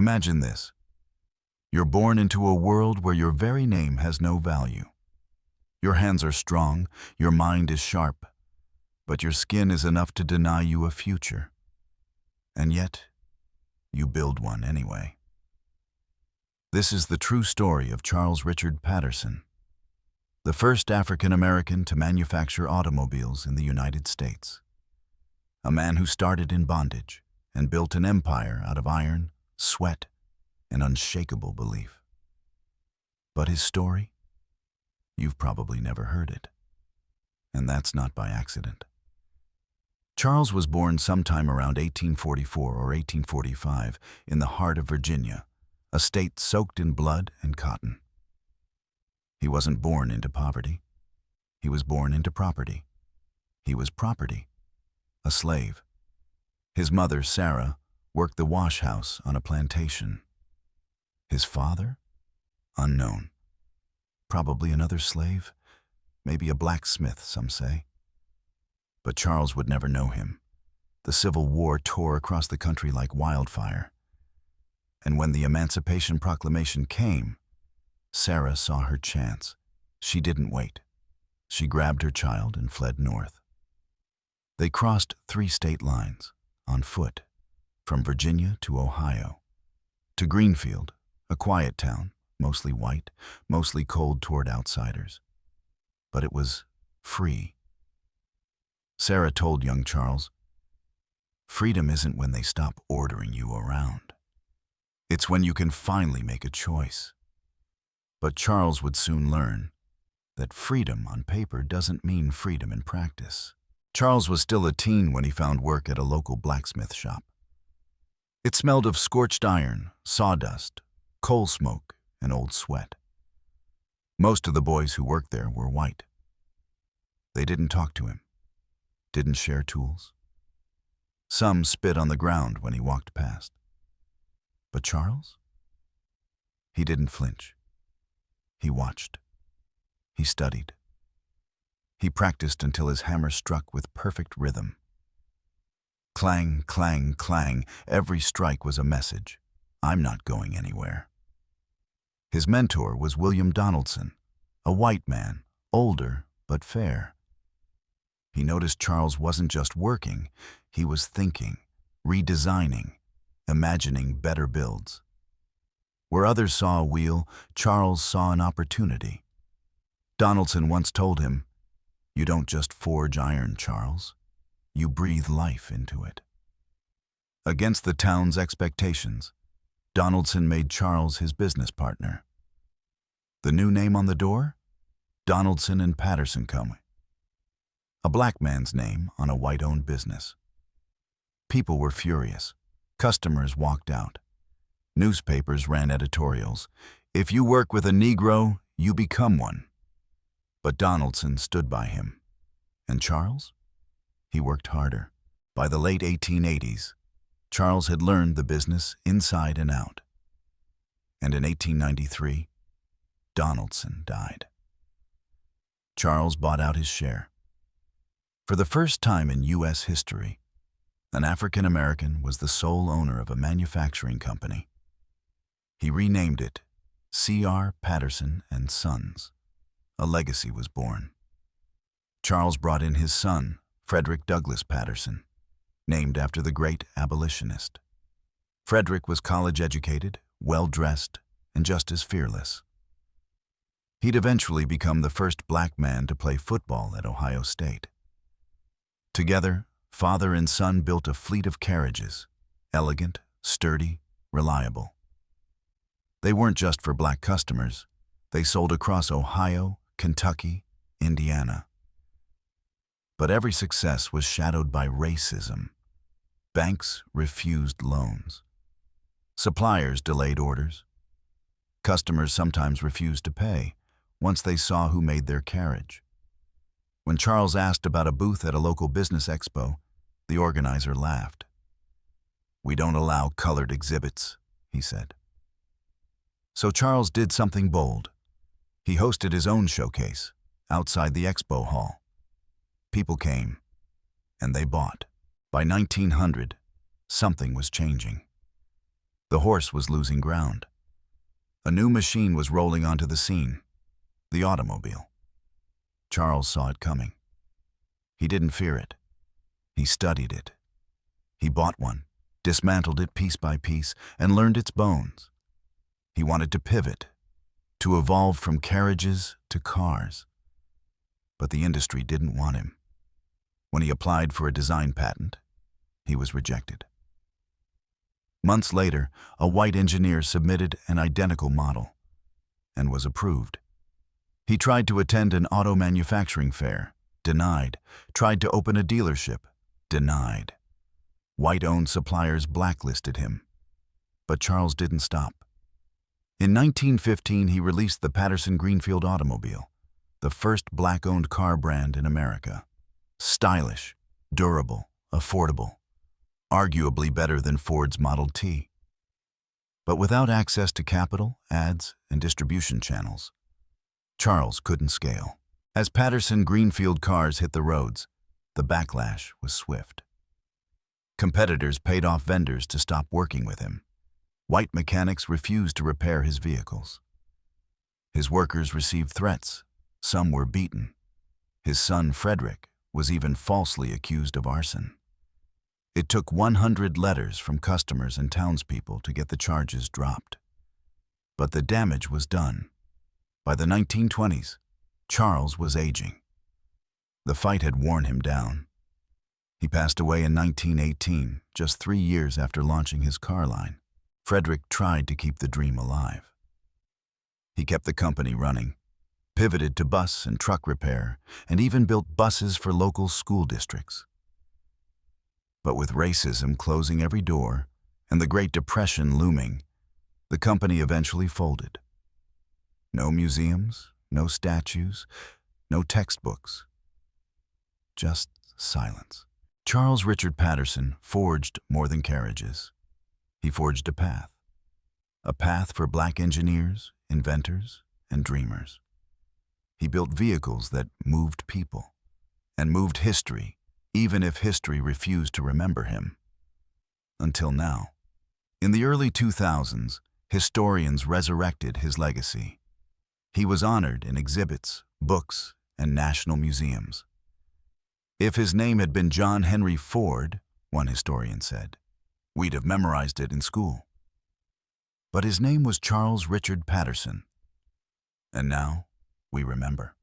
Imagine this. You're born into a world where your very name has no value. Your hands are strong, your mind is sharp, but your skin is enough to deny you a future. And yet, you build one anyway. This is the true story of Charles Richard Patterson, the first African-American to manufacture automobiles in the United States. A man who started in bondage and built an empire out of iron, sweat, and unshakable belief. But his story? You've probably never heard it. And that's not by accident. Charles was born sometime around 1844 or 1845 in the heart of Virginia, a state soaked in blood and cotton. He wasn't born into poverty. He was born into property. He was property, a slave. His mother, Sarah, worked the wash house on a plantation. His father? Unknown. Probably another slave, maybe a blacksmith, some say. But Charles would never know him. The Civil War tore across the country like wildfire. And when the Emancipation Proclamation came, Sarah saw her chance. She didn't wait. She grabbed her child and fled north. They crossed 3 state lines, on foot, from Virginia to Ohio, to Greenfield, a quiet town, mostly white, mostly cold toward outsiders. But it was free. Sarah told young Charles, "Freedom isn't when they stop ordering you around. It's when you can finally make a choice." But Charles would soon learn that freedom on paper doesn't mean freedom in practice. Charles was still a teen when he found work at a local blacksmith shop. It smelled of scorched iron, sawdust, coal smoke, and old sweat. Most of the boys who worked there were white. They didn't talk to him, didn't share tools. Some spit on the ground when he walked past. But Charles? He didn't flinch. He watched. He studied. He practiced until his hammer struck with perfect rhythm. Clang, clang, clang, every strike was a message. I'm not going anywhere. His mentor was William Donaldson, a white man, older but fair. He noticed Charles wasn't just working, he was thinking, redesigning, imagining better builds. Where others saw a wheel, Charles saw an opportunity. Donaldson once told him, "You don't just forge iron, Charles. You breathe life into it." Against the town's expectations, Donaldson made Charles his business partner. The new name on the door? Donaldson and Patterson Company. A black man's name on a white-owned business. People were furious. Customers walked out. Newspapers ran editorials. If you work with a Negro, you become one. But Donaldson stood by him. And Charles? He worked harder. By the late 1880s, Charles had learned the business inside and out. And in 1893, Donaldson died. Charles bought out his share. For the first time in U.S. history, an African American was the sole owner of a manufacturing company. He renamed it C.R. Patterson and Sons. A legacy was born. Charles brought in his son, Frederick Douglass Patterson, named after the great abolitionist. Frederick was college-educated, well-dressed, and just as fearless. He'd eventually become the first black man to play football at Ohio State. Together, father and son built a fleet of carriages, elegant, sturdy, reliable. They weren't just for black customers. They sold across Ohio, Kentucky, Indiana. But every success was shadowed by racism. Banks refused loans. Suppliers delayed orders. Customers sometimes refused to pay once they saw who made their carriage. When Charles asked about a booth at a local business expo, the organizer laughed. "We don't allow colored exhibits," he said. So Charles did something bold. He hosted his own showcase outside the expo hall. People came, and they bought. By 1900, something was changing. The horse was losing ground. A new machine was rolling onto the scene, the automobile. Charles saw it coming. He didn't fear it. He studied it. He bought one, dismantled it piece by piece, and learned its bones. He wanted to pivot, to evolve from carriages to cars. But the industry didn't want him. When he applied for a design patent, he was rejected. Months later, a white engineer submitted an identical model and was approved. He tried to attend an auto manufacturing fair, denied. Tried to open a dealership, denied. White-owned suppliers blacklisted him. But Charles didn't stop. In 1915, he released the Patterson-Greenfield automobile, the first black-owned car brand in America. Stylish, durable, affordable, arguably better than Ford's Model T. But without access to capital, ads, and distribution channels, Charles couldn't scale. As Patterson-Greenfield cars hit the roads, the backlash was swift. Competitors paid off vendors to stop working with him. White mechanics refused to repair his vehicles. His workers received threats. Some were beaten. His son, Frederick, was even falsely accused of arson. It took 100 letters from customers and townspeople to get the charges dropped. But the damage was done. By the 1920s, Charles was aging. The fight had worn him down. He passed away in 1918, just 3 years after launching his car line. Frederick tried to keep the dream alive. He kept the company running, pivoted to bus and truck repair, and even built buses for local school districts. But with racism closing every door and the Great Depression looming, the company eventually folded. No museums, no statues, no textbooks. Just silence. Charles Richard Patterson forged more than carriages. He forged a path for black engineers, inventors, and dreamers. He built vehicles that moved people and moved history, even if history refused to remember him. Until now. In the early 2000s, historians resurrected his legacy. He was honored in exhibits, books, and national museums. If his name had been John Henry Ford, one historian said, we'd have memorized it in school. But his name was Charles Richard Patterson. And now, we remember.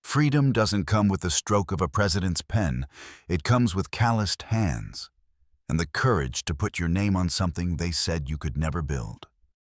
Freedom doesn't come with the stroke of a president's pen. It comes with calloused hands and the courage to put your name on something they said you could never build.